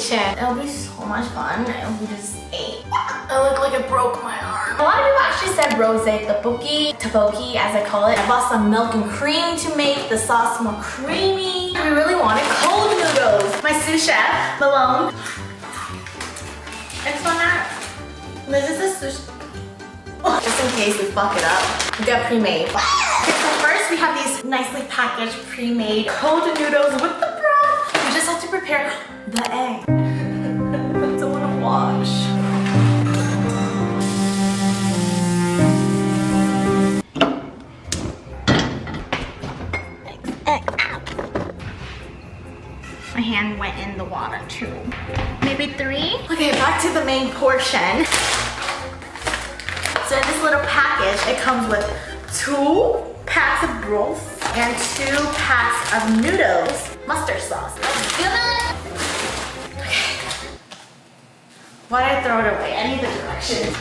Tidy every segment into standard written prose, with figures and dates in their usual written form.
vacation. It'll be so much fun if we just ate. I look like it broke my arm. A lot of people actually said tteokbokki, as I call it. I bought some milk and cream to make the sauce more creamy. We really wanted cold noodles. My sous chef, Malone. Next one that. This is a sushi. Oh, just in case we fuck it up. We got pre-made. Okay, so first we have these nicely packaged pre-made cold noodles with the broth. We just have to prepare the egg. I don't want to wash. My hand went in the water too. Maybe 3? Okay, back to the main portion. So in this little package, it comes with 2 packs of broth and 2 packs of noodles. Mustard sauce. Let's do it! Okay. Why did I throw it away? I need the directions.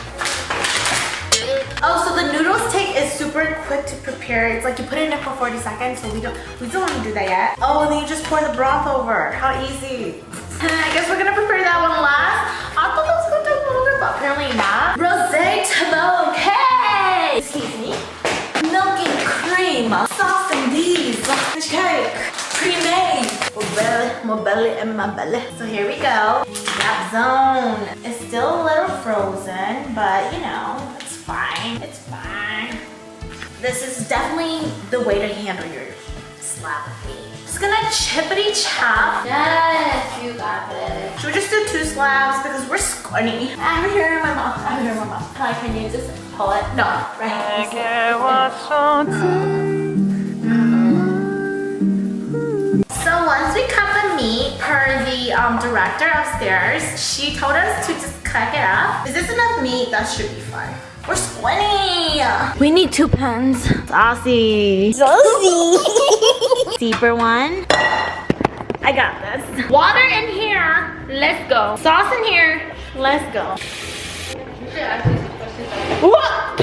Oh, so the noodles is super quick to prepare. It's like you put it in there for 40 seconds, so we don't want to do that yet. Oh, and then you just pour the broth over. How easy. And then I guess we're gonna prepare that one last. I thought that was gonna take longer, but apparently not. Roze떡볶이! Excuse me. Milk and cream, sauce and these, cake, pre-made. My belly and my belly. So here we go. That zone. It's still a little frozen, but you know, it's fine. It's fine. This is definitely the way to handle your slab of meat. Just gonna chippity chop. Yes, you got this. Should we just do 2 slabs because we're squinty? I have it here in my mouth. I have it here in my mouth. Can you just pull it? No, right here. So once we cut the meat, per the director upstairs, she told us to just cut it up. Is this enough meat? That should be fine. We're squinty. We need 2 pans. Saucy. Deeper one. I got this. Water in here. Let's go. Sauce in here. Let's go. What?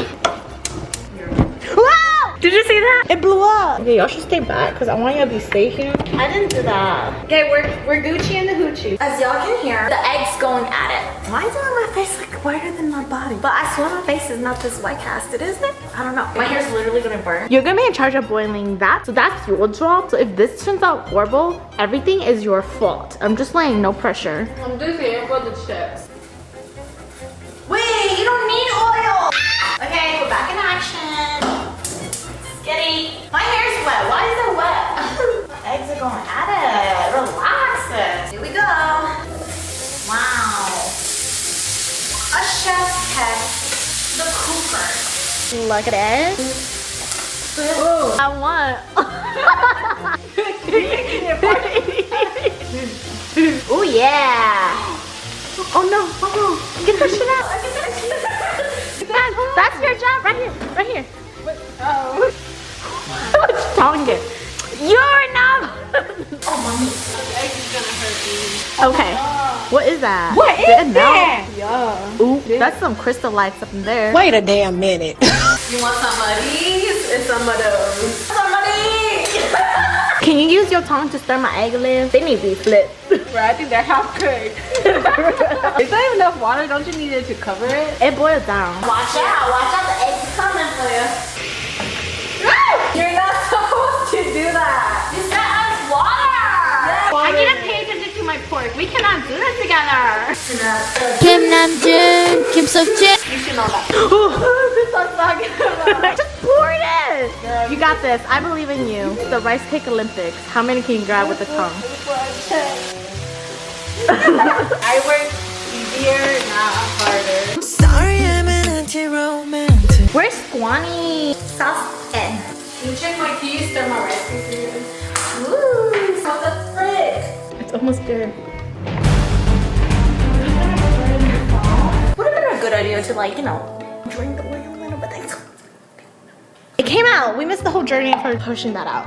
Did you see that? It blew up. Okay, y'all should stay back because I want y'all to be safe here. I didn't do that. Okay, we're Gucci in the hoochie. As y'all can hear, the egg's going at it. Why is it on my face like whiter than my body? But I swear my face is not this white casted, is it? I don't know. My hair's literally gonna burn. You're gonna be in charge of boiling that. So that's your job. So if this turns out horrible, everything is your fault. I'm just laying no pressure. I'm just here for the chips. Wait, you don't need oil. Okay, we're back in action. Skitty. My hair's wet. Why is it wet? Eggs are going at it. Relax it. Here we go. Wow. A chef's test. The cooker. Look at it. Ooh. I want. Oh yeah. Oh no. Oh no. Get that shit out. That's your job. Right here. Right here. Oh. What's tongue it? You're not. Oh, mommy. The egg is gonna hurt me. Okay. What is that? What is that? Yeah. Ooh, that's some crystal lights up in there. Wait a damn minute. You want some of these and some of those? Somebody! Can you use your tongue to stir my egg a little? They need to be flipped. Bro, I think they're half cooked. Is there enough water? Don't you need it to cover it? It boils down. Watch out. Watch out. The egg's coming for you. You're not supposed to do that. You said us water. Water. I need to pay attention to my pork. We cannot do this together. Kim Namjoon, Kim Seokjin. You should know that. This one's not good. Just pour it in. You got this. I believe in you. The rice cake Olympics. How many can you grab with the tongue? I work easier, not harder. Sorry, I'm an anti-romantic. Where's Squani? Sauce in. Can you check my keys? Stir my rice cake for you. Ooh. What the frick? It's almost good. Would have been a good idea to, like, you know, drink the oil a little bit. It came out. We missed the whole journey of her pushing that out.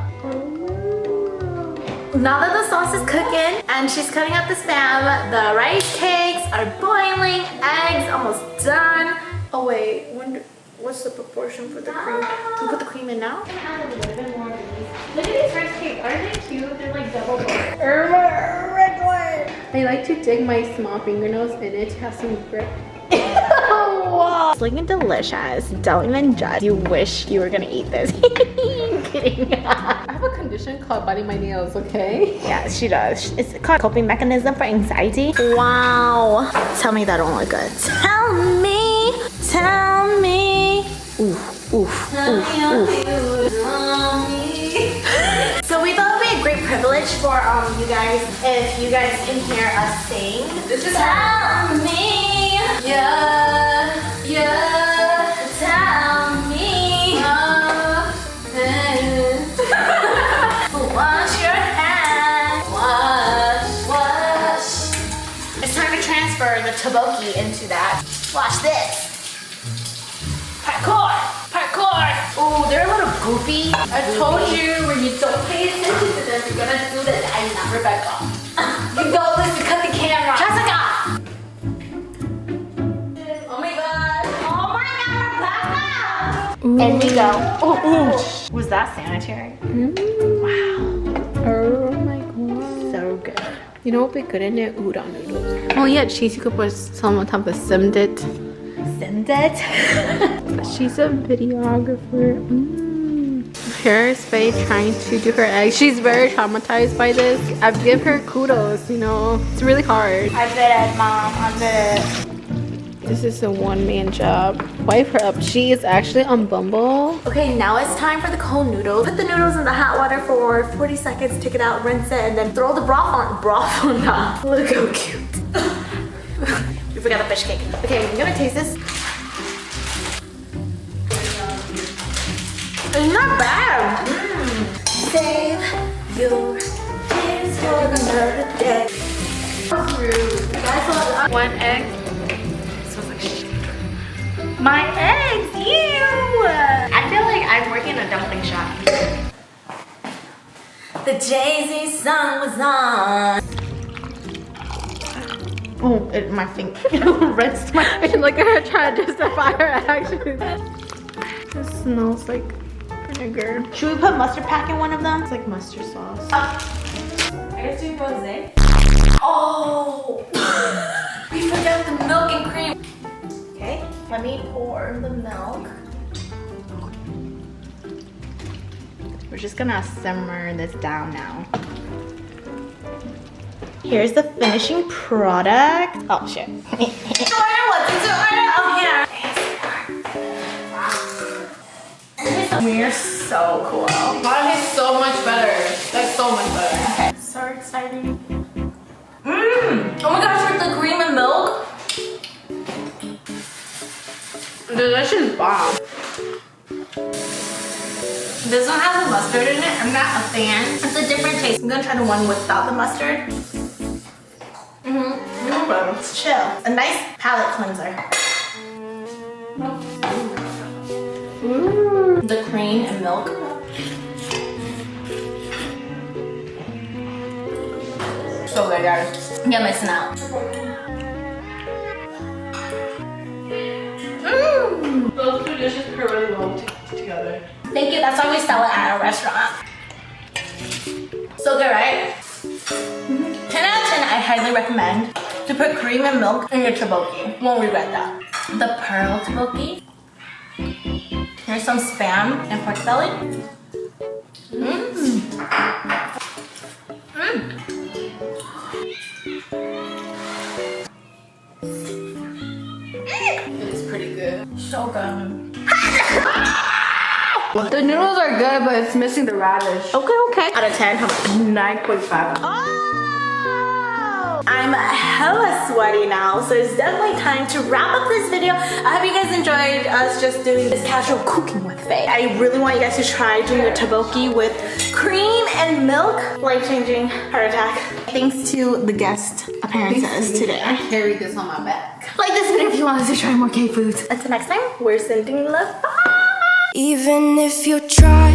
Now that the sauce is cooking and she's cutting up the spam, the rice cakes are boiling, eggs almost done. Oh wait, what's the proportion for the cream? Can we put the cream in now? Add a little bit more of these. Look at these rice cakes. Aren't they cute? They're like double boiled. I like to dig my small fingernails in it to have some grip. Wow. It's looking delicious. Don't even judge. You wish you were gonna eat this. I'm kidding. I have a condition called biting my nails, okay? Yeah, she does. It's called coping mechanism for anxiety. Wow. Tell me that don't look good. Tell me. Tell me. Oof, oof, oof, oof. So we thought it would be a great privilege for you guys if you guys can hear us sing. This is Tell me. Yeah, yeah. Tell me. Wash your hands. Wash, wash. It's time to transfer the tteokbokki into that. Watch this. Parkour, parkour. Ooh, they're a little goofy. I told you when you don't pay attention to them, you're gonna do this. I'm not Rebecca. You go, listen, cut the camera. Jessica. Oh my god. Oh my god, Rebecca. And we go. Oh, was that sanitary? Wow. Oh my god. So good. You know what would be good in it? Udon noodles. Oh yeah, cheese. You could put some on top of simmed it. Send it. She's a videographer. heyitsfei trying to do her eggs. She's very traumatized by this. I've given her kudos, you know. It's really hard. I did it, Mom. I did it. This is a one-man job. Wipe her up. She is actually on Bumble. Okay, now it's time for the cold noodles. Put the noodles in the hot water for 40 seconds, take it out, rinse it, and then throw the broth on top. Look how cute. We forgot the fish cake. Okay, I'm gonna taste this. It's not bad. Save your tears for another day. Guys, one egg. My eggs, ew! I feel like I'm working in a dumpling shop. The Jay-Z song was on. Oh, my finger rinsed my I look at her trying to justify her actions. This smells like vinegar. Should we put mustard pack in one of them? It's like mustard sauce. I guess do rosé. Oh! We forgot the milk and cream. Okay, let me pour the milk. We're just gonna simmer this down now. Here's the finishing product. Oh shit. We're so cool. Mine is so much better. Like so much better. Okay. So exciting. Oh my gosh, with the cream and milk. Delicious bomb. This one has a mustard in it. I'm not a fan. It's a different taste. I'm gonna try the one without the mustard. It's chill. A nice palate cleanser. Ooh. The cream and milk. So good, guys. You're missing out. Those two dishes pair really well together. Thank you. That's why we sell it at a restaurant. So good, right? 10 out of 10, I highly recommend to put cream and milk in your tteokbokki. Won't regret that. The pearl tteokbokki. Here's some spam and pork belly. It's pretty good. So good. The noodles are good, but it's missing the radish. Okay. Out of 10, how much? 9.5. Oh! I'm hella sweaty now, so it's definitely time to wrap up this video. I hope you guys enjoyed us just doing this casual cooking with Faye. I really want you guys to try doing your tteokbokki with cream and milk. Life-changing heart attack. Thanks to the guest appearances today. I carried this on my back. Like this video if you want us to try more K foods. Until next time, we're sending love. Bye! Even if you try